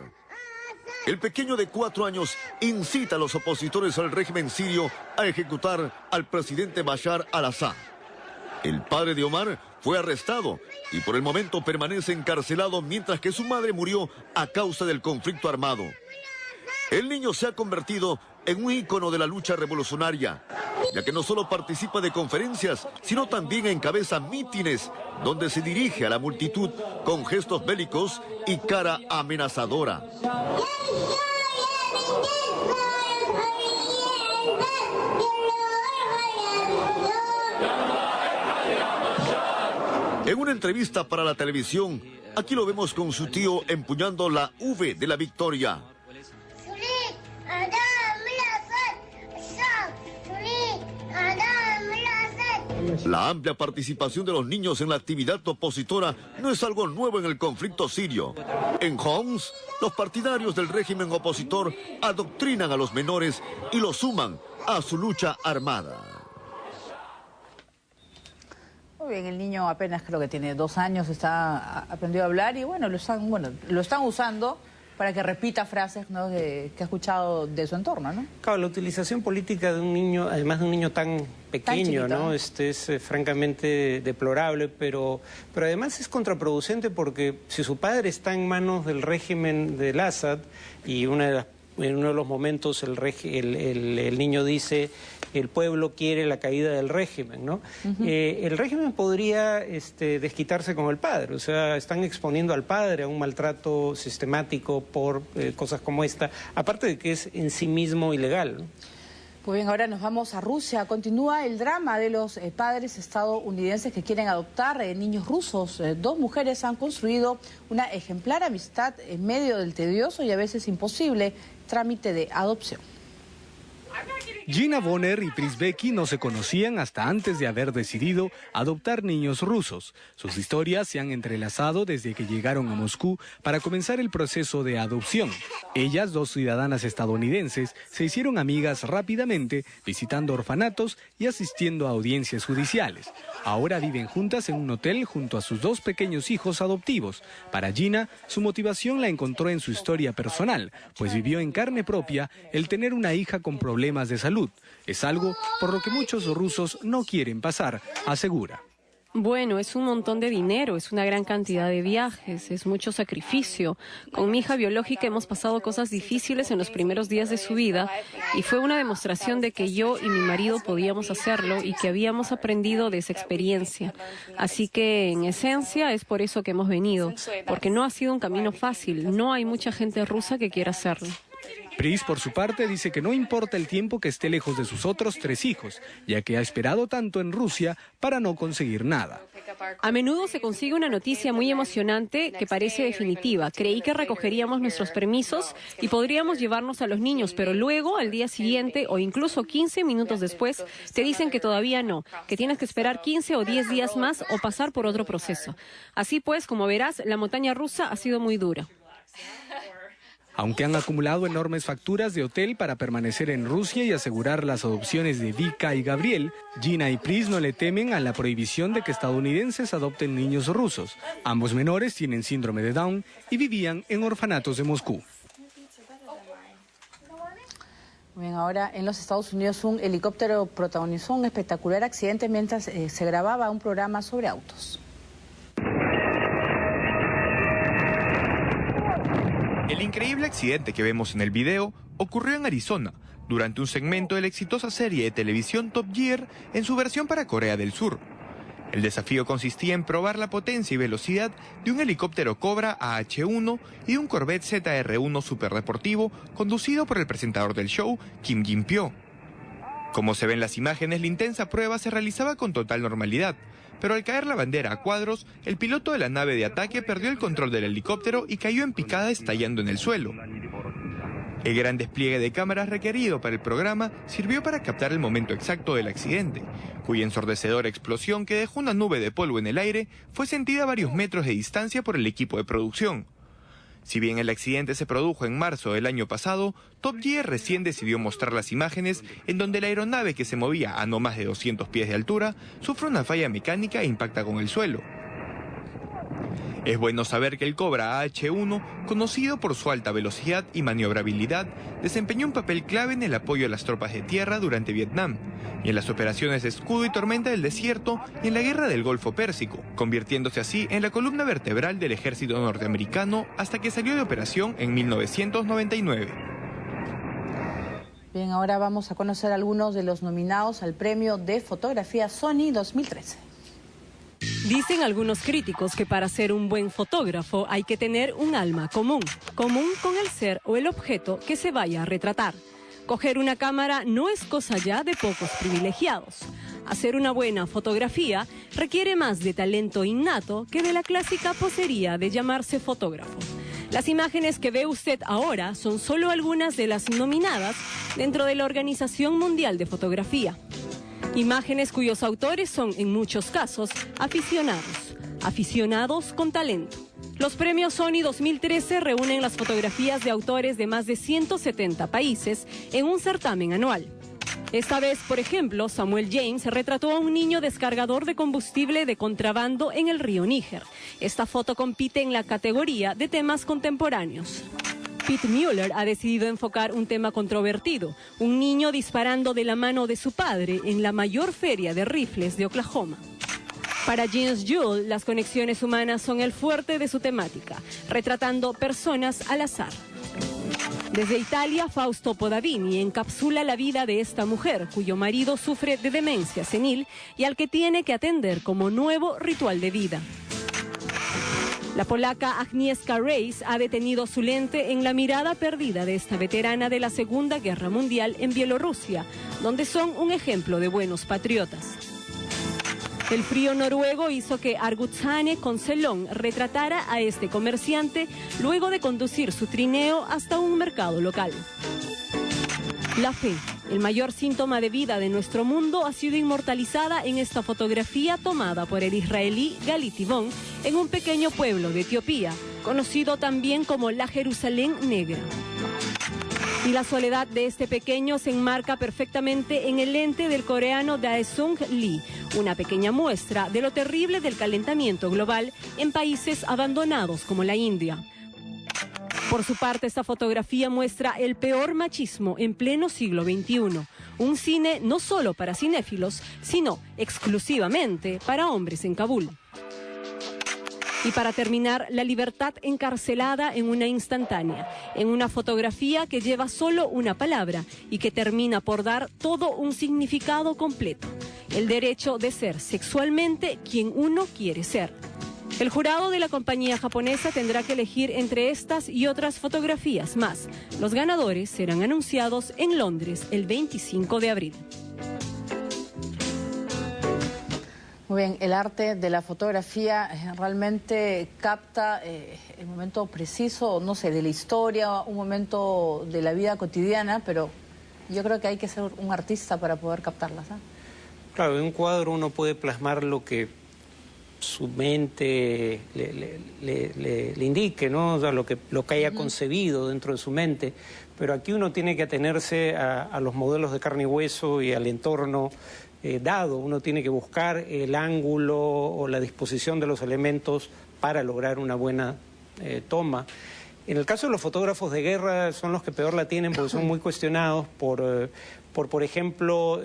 El pequeño de 4 años incita a los opositores al régimen sirio a ejecutar al presidente Bashar al-Assad. El padre de Omar fue arrestado y por el momento permanece encarcelado mientras que su madre murió a causa del conflicto armado. El niño se ha convertido en un ícono de la lucha revolucionaria, ya que no solo participa de conferencias, sino también encabeza mítines donde se dirige a la multitud con gestos bélicos y cara amenazadora. En una entrevista para la televisión, aquí lo vemos con su tío empuñando la V de la victoria. La amplia participación de los niños en la actividad opositora no es algo nuevo en el conflicto sirio. En Homs, los partidarios del régimen opositor adoctrinan a los menores y los suman a su lucha armada. Muy bien, el niño apenas creo que tiene 2 años, aprendió a hablar y bueno, lo están usando para que repita frases, ¿no?, que ha escuchado de su entorno, ¿no? Claro, la utilización política de un niño, además de un niño tan pequeño, ¿no? Es francamente deplorable, pero además es contraproducente porque si su padre está en manos del régimen del Assad y en uno de los momentos el niño dice: el pueblo quiere la caída del régimen, ¿no? El régimen podría desquitarse con el padre, o sea, están exponiendo al padre a un maltrato sistemático por cosas como esta, aparte de que es en sí mismo ilegal, ¿no? Pues bien, ahora nos vamos a Rusia. Continúa el drama de los padres estadounidenses que quieren adoptar niños rusos. 2 mujeres han construido una ejemplar amistad en medio del tedioso y a veces imposible trámite de adopción. Gina Bonner y Prisbecki no se conocían hasta antes de haber decidido adoptar niños rusos. Sus historias se han entrelazado desde que llegaron a Moscú para comenzar el proceso de adopción. Ellas, 2 ciudadanas estadounidenses, se hicieron amigas rápidamente, visitando orfanatos y asistiendo a audiencias judiciales. Ahora viven juntas en un hotel junto a sus 2 pequeños hijos adoptivos. Para Gina, su motivación la encontró en su historia personal, pues vivió en carne propia el tener una hija con problemas de salud. Es algo por lo que muchos rusos no quieren pasar, asegura. Bueno, es un montón de dinero, es una gran cantidad de viajes, es mucho sacrificio. Con mi hija biológica hemos pasado cosas difíciles en los primeros días de su vida y fue una demostración de que yo y mi marido podíamos hacerlo y que habíamos aprendido de esa experiencia. Así que, en esencia, es por eso que hemos venido, porque no ha sido un camino fácil, no hay mucha gente rusa que quiera hacerlo. Pris, por su parte, dice que no importa el tiempo que esté lejos de sus otros 3 hijos, ya que ha esperado tanto en Rusia para no conseguir nada. A menudo se consigue una noticia muy emocionante que parece definitiva. Creí que recogeríamos nuestros permisos y podríamos llevarnos a los niños, pero luego, al día siguiente o incluso 15 minutos después, te dicen que todavía no, que tienes que esperar 15 o 10 días más o pasar por otro proceso. Así pues, como verás, la montaña rusa ha sido muy dura. Aunque han acumulado enormes facturas de hotel para permanecer en Rusia y asegurar las adopciones de Vika y Gabriel, Gina y Pris no le temen a la prohibición de que estadounidenses adopten niños rusos. Ambos menores tienen síndrome de Down y vivían en orfanatos de Moscú. Bien, ahora en los Estados Unidos un helicóptero protagonizó un espectacular accidente mientras se grababa un programa sobre autos. El increíble accidente que vemos en el video ocurrió en Arizona, durante un segmento de la exitosa serie de televisión Top Gear en su versión para Corea del Sur. El desafío consistía en probar la potencia y velocidad de un helicóptero Cobra AH-1 y de un Corvette ZR-1 superdeportivo conducido por el presentador del show, Kim Jin-pyo. Como se ven en las imágenes, la intensa prueba se realizaba con total normalidad, pero al caer la bandera a cuadros, el piloto de la nave de ataque perdió el control del helicóptero y cayó en picada estallando en el suelo. El gran despliegue de cámaras requerido para el programa sirvió para captar el momento exacto del accidente, cuya ensordecedora explosión que dejó una nube de polvo en el aire fue sentida a varios metros de distancia por el equipo de producción. Si bien el accidente se produjo en marzo del año pasado, Top Gear recién decidió mostrar las imágenes en donde la aeronave, que se movía a no más de 200 pies de altura, sufre una falla mecánica e impacta con el suelo. Es bueno saber que el Cobra AH-1, conocido por su alta velocidad y maniobrabilidad, desempeñó un papel clave en el apoyo a las tropas de tierra durante Vietnam, y en las operaciones de Escudo y Tormenta del Desierto y en la Guerra del Golfo Pérsico, convirtiéndose así en la columna vertebral del ejército norteamericano hasta que salió de operación en 1999. Bien, ahora vamos a conocer algunos de los nominados al premio de fotografía Sony 2013. Dicen algunos críticos que para ser un buen fotógrafo hay que tener un alma común con el ser o el objeto que se vaya a retratar. Coger una cámara no es cosa ya de pocos privilegiados. Hacer una buena fotografía requiere más de talento innato que de la clásica posería de llamarse fotógrafo. Las imágenes que ve usted ahora son solo algunas de las nominadas dentro de la Organización Mundial de Fotografía. Imágenes cuyos autores son, en muchos casos, aficionados con talento. Los premios Sony 2013 reúnen las fotografías de autores de más de 170 países en un certamen anual. Esta vez, por ejemplo, Samuel James retrató a un niño descargador de combustible de contrabando en el río Níger. Esta foto compite en la categoría de temas contemporáneos. Pete Mueller ha decidido enfocar un tema controvertido, un niño disparando de la mano de su padre en la mayor feria de rifles de Oklahoma. Para James Joule, las conexiones humanas son el fuerte de su temática, retratando personas al azar. Desde Italia, Fausto Podavini encapsula la vida de esta mujer, cuyo marido sufre de demencia senil y al que tiene que atender como nuevo ritual de vida. La polaca Agnieszka Reis ha detenido su lente en la mirada perdida de esta veterana de la Segunda Guerra Mundial en Bielorrusia, donde son un ejemplo de buenos patriotas. El frío noruego hizo que Argutsane Concelón retratara a este comerciante luego de conducir su trineo hasta un mercado local. La fe, el mayor síntoma de vida de nuestro mundo, ha sido inmortalizada en esta fotografía tomada por el israelí Gali Tibón en un pequeño pueblo de Etiopía, conocido también como la Jerusalén Negra. Y la soledad de este pequeño se enmarca perfectamente en el lente del coreano Dae-Sung Lee, una pequeña muestra de lo terrible del calentamiento global en países abandonados como la India. Por su parte, esta fotografía muestra el peor machismo en pleno siglo XXI, un cine no solo para cinéfilos, sino exclusivamente para hombres en Kabul. Y para terminar, la libertad encarcelada en una instantánea, en una fotografía que lleva solo una palabra y que termina por dar todo un significado completo: el derecho de ser sexualmente quien uno quiere ser. El jurado de la compañía japonesa tendrá que elegir entre estas y otras fotografías más. Los ganadores serán anunciados en Londres el 25 de abril. Muy bien, el arte de la fotografía realmente capta el momento preciso, no sé, de la historia, un momento de la vida cotidiana, pero yo creo que hay que ser un artista para poder captarlas, ¿eh? Claro, en un cuadro uno puede plasmar lo que su mente le indique, ¿no? O sea, lo que haya concebido dentro de su mente, pero aquí uno tiene que atenerse a los modelos de carne y hueso y al entorno dado. Uno tiene que buscar el ángulo o la disposición de los elementos para lograr una buena toma. En el caso de los fotógrafos de guerra son los que peor la tienen porque son muy cuestionados por ejemplo,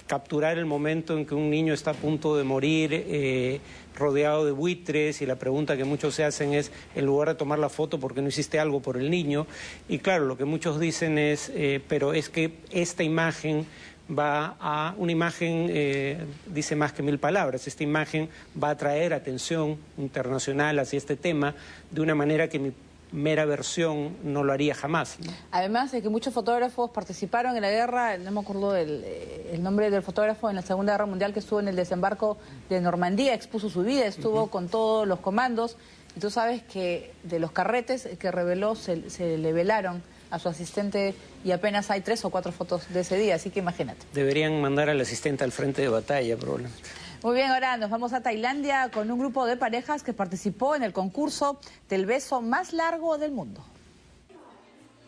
capturar el momento en que un niño está a punto de morir rodeado de buitres, y la pregunta que muchos se hacen es, en lugar de tomar la foto, ¿por qué no hiciste algo por el niño? Y claro, lo que muchos dicen es, pero es que esta imagen va a, una imagen dice más que 1000 palabras, esta imagen va a atraer atención internacional hacia este tema de una manera que mi mera versión no lo haría jamás, ¿no? Además de que muchos fotógrafos participaron en la guerra, no me acuerdo el nombre del fotógrafo en la Segunda Guerra Mundial que estuvo en el desembarco de Normandía, expuso su vida, estuvo con todos los comandos, y tú sabes que de los carretes que reveló se le velaron a su asistente y apenas hay 3 o 4 fotos de ese día, así que imagínate. Deberían mandar al asistente al frente de batalla, probablemente. Muy bien, ahora nos vamos a Tailandia con un grupo de parejas que participó en el concurso del beso más largo del mundo.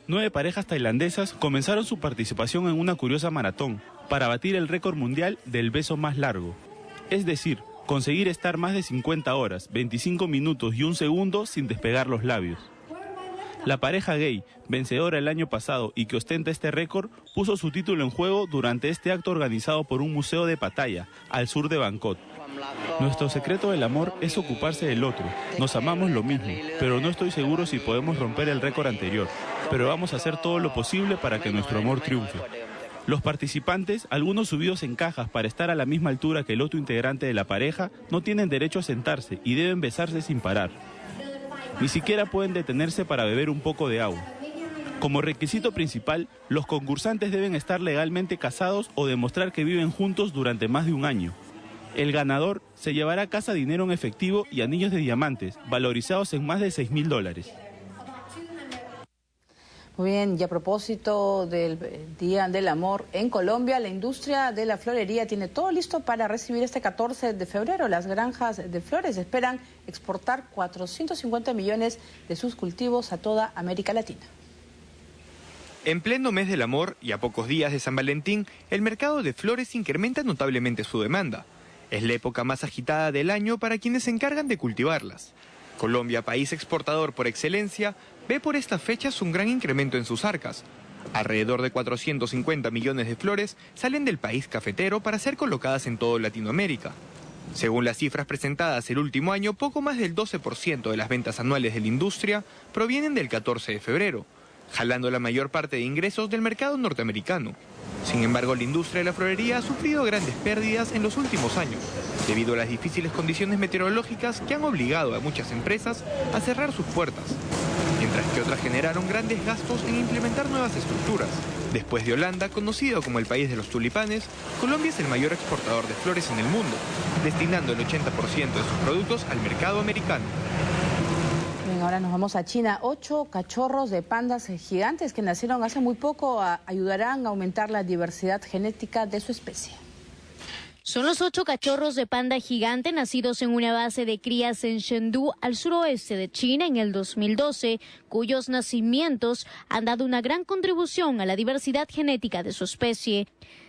9 parejas tailandesas comenzaron su participación en una curiosa maratón para batir el récord mundial del beso más largo. Es decir, conseguir estar más de 50 horas, 25 minutos y 1 segundo sin despegar los labios. La pareja gay, vencedora el año pasado y que ostenta este récord, puso su título en juego durante este acto organizado por un museo de Pattaya, al sur de Bangkok. Nuestro secreto del amor es ocuparse del otro. Nos amamos lo mismo, pero no estoy seguro si podemos romper el récord anterior. Pero vamos a hacer todo lo posible para que nuestro amor triunfe. Los participantes, algunos subidos en cajas para estar a la misma altura que el otro integrante de la pareja, no tienen derecho a sentarse y deben besarse sin parar. Ni siquiera pueden detenerse para beber un poco de agua. Como requisito principal, los concursantes deben estar legalmente casados o demostrar que viven juntos durante más de 1 año. El ganador se llevará a casa dinero en efectivo y anillos de diamantes, valorizados en más de $6.000. Muy bien, y a propósito del Día del Amor en Colombia, la industria de la florería tiene todo listo para recibir este 14 de febrero. Las granjas de flores esperan exportar 450 millones de sus cultivos a toda América Latina. En pleno mes del amor y a pocos días de San Valentín, el mercado de flores incrementa notablemente su demanda. Es la época más agitada del año para quienes se encargan de cultivarlas. Colombia, país exportador por excelencia, ve por estas fechas un gran incremento en sus arcas. Alrededor de 450 millones de flores salen del país cafetero para ser colocadas en toda Latinoamérica. Según las cifras presentadas el último año, poco más del 12% de las ventas anuales de la industria provienen del 14 de febrero, jalando la mayor parte de ingresos del mercado norteamericano. Sin embargo, la industria de la florería ha sufrido grandes pérdidas en los últimos años, debido a las difíciles condiciones meteorológicas que han obligado a muchas empresas a cerrar sus puertas, mientras que otras generaron grandes gastos en implementar nuevas estructuras. Después de Holanda, conocido como el país de los tulipanes, Colombia es el mayor exportador de flores en el mundo, destinando el 80% de sus productos al mercado americano. Bien, ahora nos vamos a China. 8 cachorros de pandas gigantes que nacieron hace muy poco ayudarán a aumentar la diversidad genética de su especie. Son los 8 cachorros de panda gigante nacidos en una base de crías en Chengdu, al suroeste de China, en el 2012, cuyos nacimientos han dado una gran contribución a la diversidad genética de su especie.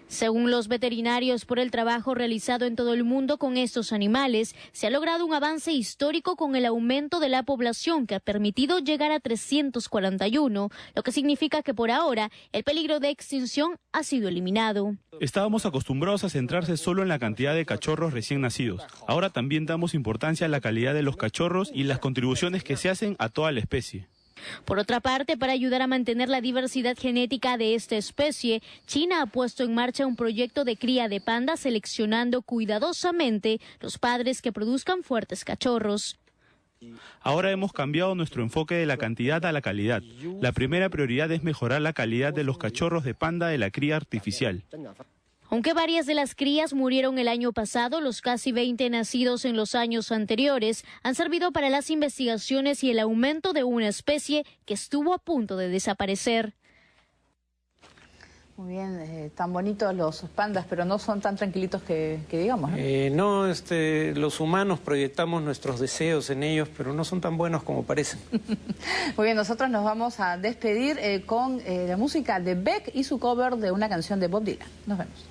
Según los veterinarios, por el trabajo realizado en todo el mundo con estos animales, se ha logrado un avance histórico con el aumento de la población que ha permitido llegar a 341, lo que significa que por ahora el peligro de extinción ha sido eliminado. Estábamos acostumbrados a centrarse solo en la cantidad de cachorros recién nacidos. Ahora también damos importancia a la calidad de los cachorros y las contribuciones que se hacen a toda la especie. Por otra parte, para ayudar a mantener la diversidad genética de esta especie, China ha puesto en marcha un proyecto de cría de pandas seleccionando cuidadosamente los padres que produzcan fuertes cachorros. Ahora hemos cambiado nuestro enfoque de la cantidad a la calidad. La primera prioridad es mejorar la calidad de los cachorros de panda de la cría artificial. Aunque varias de las crías murieron el año pasado, los casi 20 nacidos en los años anteriores han servido para las investigaciones y el aumento de una especie que estuvo a punto de desaparecer. Muy bien, tan bonitos los pandas, pero no son tan tranquilitos que digamos, ¿no? Los humanos proyectamos nuestros deseos en ellos, pero no son tan buenos como parecen. Muy bien, nosotros nos vamos a despedir con la música de Beck y su cover de una canción de Bob Dylan. Nos vemos.